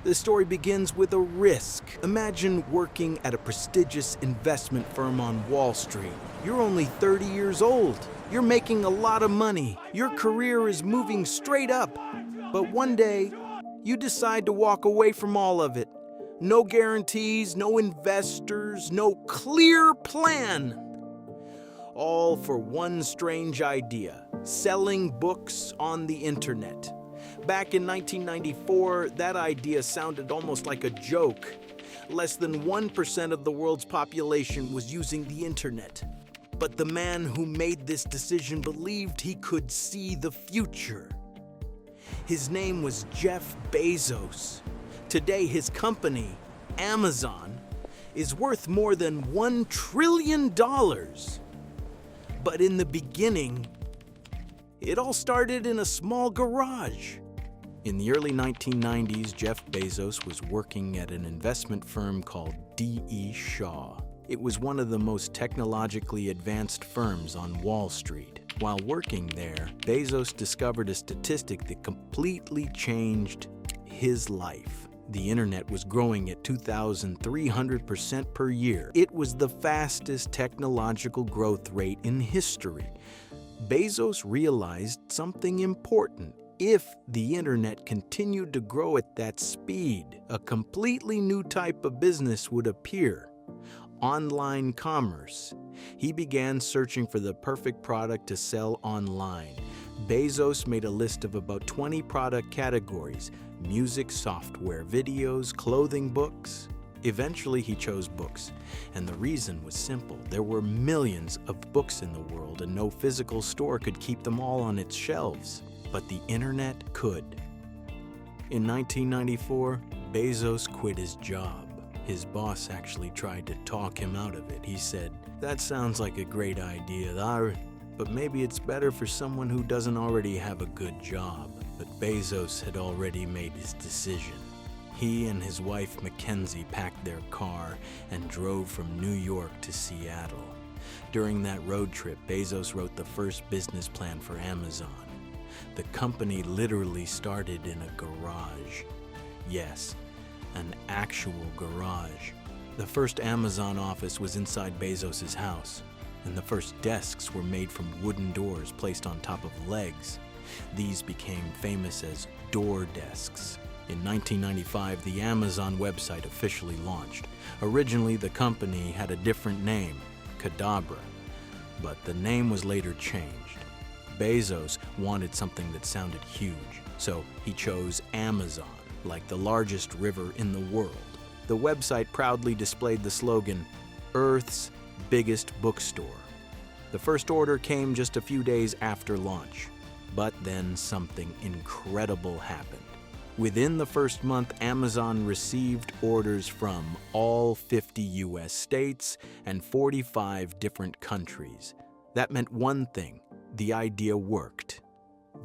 The story begins with a risk. Imagine working at a prestigious investment firm on Wall Street. You're only 30 years old. You're making a lot of money. Your career is moving straight up. But one day, you decide to walk away from all of it. No guarantees, no investors, no clear plan. All for one strange idea: selling books on the internet. Back in 1994, that idea sounded almost like a joke. Less than 1% of the world's population was using the internet. But the man who made this decision believed he could see the future. His name was Jeff Bezos. Today, his company, Amazon, is worth more than $1 trillion. But in the beginning, it all started in a small garage. In the early 1990s, Jeff Bezos was working at an investment firm called D.E. Shaw. It was one of the most technologically advanced firms on Wall Street. While working there, Bezos discovered a statistic that completely changed his life. The internet was growing at 2,300% per year. It was the fastest technological growth rate in history. Bezos realized something important. If the internet continued to grow at that speed, a completely new type of business would appear: online commerce. He began searching for the perfect product to sell online. Bezos made a list of about 20 product categories: music, software, videos, clothing, books. Eventually, he chose books, and the reason was simple. There were millions of books in the world, and no physical store could keep them all on its shelves. But the internet could. In 1994, Bezos quit his job. His boss actually tried to talk him out of it. He said, "That sounds like a great idea, but maybe it's better for someone who doesn't already have a good job." But Bezos had already made his decision. He and his wife Mackenzie packed their car and drove from New York to Seattle. During that road trip, Bezos wrote the first business plan for Amazon. The company literally started in a garage. Yes, an actual garage. The first Amazon office was inside Bezos' house, and the first desks were made from wooden doors placed on top of legs. These became famous as door desks. In 1995, the Amazon website officially launched. Originally, the company had a different name, Cadabra, but the name was later changed. Bezos wanted something that sounded huge, so he chose Amazon, like the largest river in the world. The website proudly displayed the slogan, "Earth's biggest bookstore." The first order came just a few days after launch, but then something incredible happened. Within the first month, Amazon received orders from all 50 US states and 45 different countries. That meant one thing: the idea worked.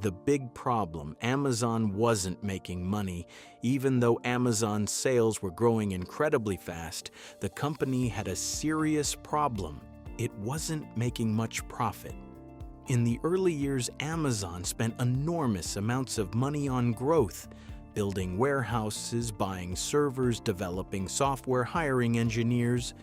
The big problem: Amazon wasn't making money. Even though Amazon's sales were growing incredibly fast, the company had a serious problem. It wasn't making much profit. In the early years, Amazon spent enormous amounts of money on growth, building warehouses, buying servers, developing software, hiring engineers.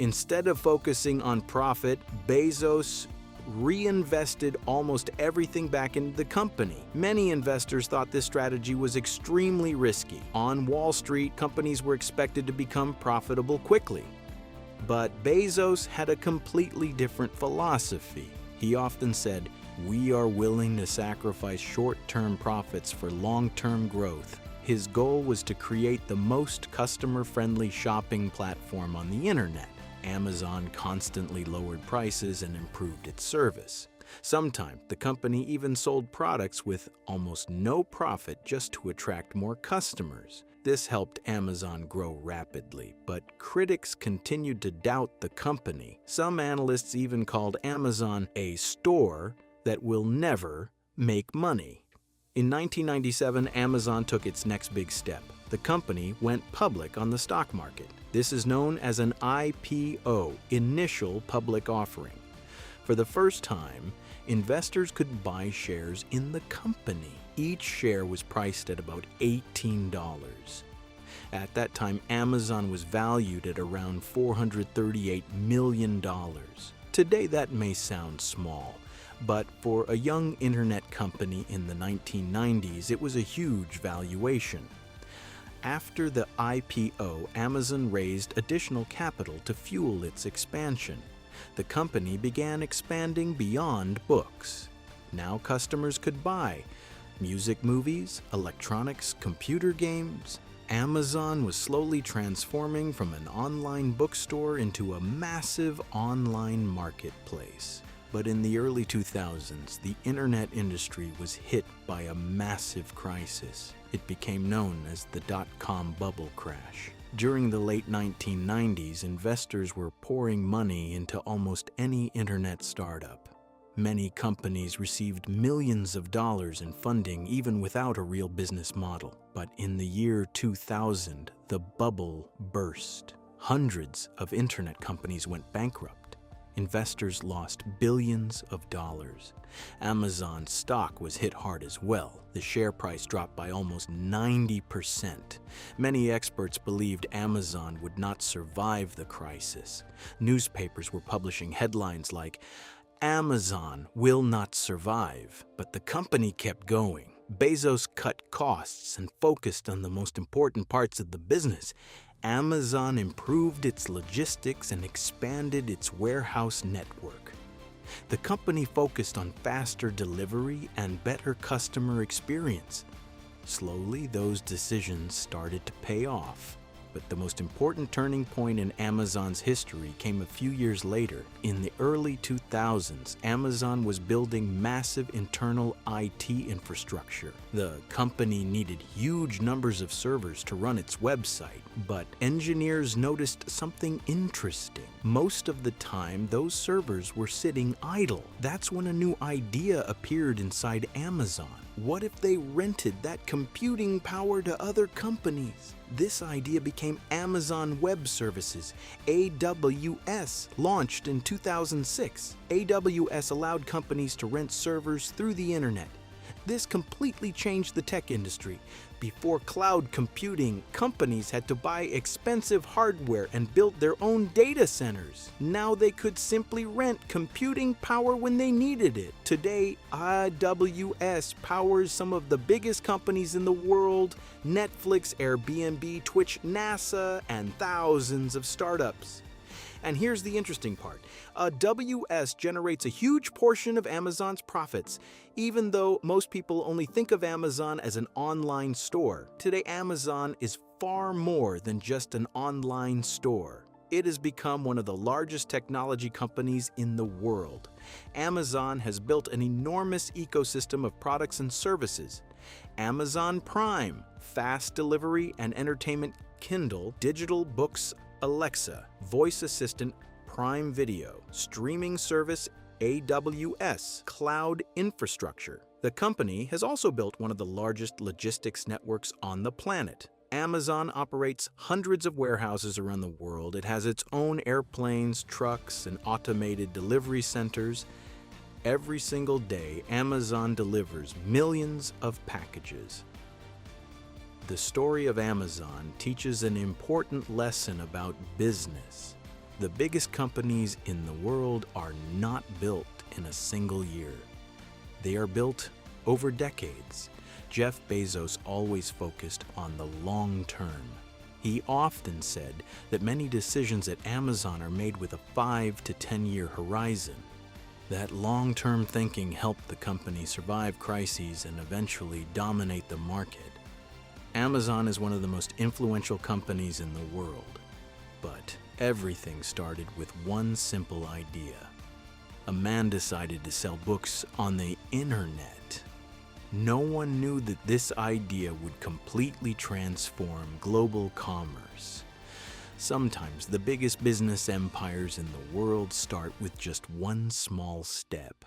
Instead of focusing on profit, Bezos reinvested almost everything back into the company. Many investors thought this strategy was extremely risky. On Wall Street, companies were expected to become profitable quickly. But Bezos had a completely different philosophy. He often said, "We are willing to sacrifice short-term profits for long-term growth." His goal was to create the most customer-friendly shopping platform on the internet. Amazon constantly lowered prices and improved its service. Sometimes the company even sold products with almost no profit just to attract more customers. This helped Amazon grow rapidly, but critics continued to doubt the company. Some analysts even called Amazon a store that will never make money. In 1997, Amazon took its next big step. The company went public on the stock market. This is known as an IPO, initial public offering. For the first time, investors could buy shares in the company. Each share was priced at about $18. At that time, Amazon was valued at around $438 million. Today, that may sound small, but for a young internet company in the 1990s, it was a huge valuation. After the IPO, Amazon raised additional capital to fuel its expansion. The company began expanding beyond books. Now customers could buy music, movies, electronics, computer games. Amazon was slowly transforming from an online bookstore into a massive online marketplace. But in the early 2000s, the internet industry was hit by a massive crisis. It became known as the dot-com bubble crash. During the late 1990s, investors were pouring money into almost any internet startup. Many companies received millions of dollars in funding even without a real business model. But in the year 2000, the bubble burst. Hundreds of internet companies went bankrupt. Investors lost billions of dollars. Amazon's stock was hit hard as well. The share price dropped by almost 90%. Many experts believed Amazon would not survive the crisis. Newspapers were publishing headlines like, "Amazon will not survive," but the company kept going. Bezos cut costs and focused on the most important parts of the business. Amazon improved its logistics and expanded its warehouse network. The company focused on faster delivery and better customer experience. Slowly, those decisions started to pay off. But the most important turning point in Amazon's history came a few years later. In the early 2000s, Amazon was building massive internal IT infrastructure. The company needed huge numbers of servers to run its website, but engineers noticed something interesting. Most of the time, those servers were sitting idle. That's when a new idea appeared inside Amazon. What if they rented that computing power to other companies? This idea became Amazon Web Services, AWS, launched in 2006. AWS allowed companies to rent servers through the internet. This completely changed the tech industry. Before cloud computing, companies had to buy expensive hardware and build their own data centers. Now they could simply rent computing power when they needed it. Today, AWS powers some of the biggest companies in the world: Netflix, Airbnb, Twitch, NASA, and thousands of startups. And here's the interesting part. AWS generates a huge portion of Amazon's profits, even though most people only think of Amazon as an online store. Today, Amazon is far more than just an online store. It has become one of the largest technology companies in the world. Amazon has built an enormous ecosystem of products and services. Amazon Prime, fast delivery and entertainment, Kindle, digital books, Alexa, voice assistant, Prime Video, streaming service, AWS, cloud infrastructure. The company has also built one of the largest logistics networks on the planet. Amazon operates hundreds of warehouses around the world. It has its own airplanes, trucks, and automated delivery centers. Every single day, Amazon delivers millions of packages. The story of Amazon teaches an important lesson about business. The biggest companies in the world are not built in a single year. They are built over decades. Jeff Bezos always focused on the long term. He often said that many decisions at Amazon are made with a 5 to 10-year horizon. That long-term thinking helped the company survive crises and eventually dominate the market. Amazon is one of the most influential companies in the world, but everything started with one simple idea. A man decided to sell books on the internet. No one knew that this idea would completely transform global commerce. Sometimes the biggest business empires in the world start with just one small step.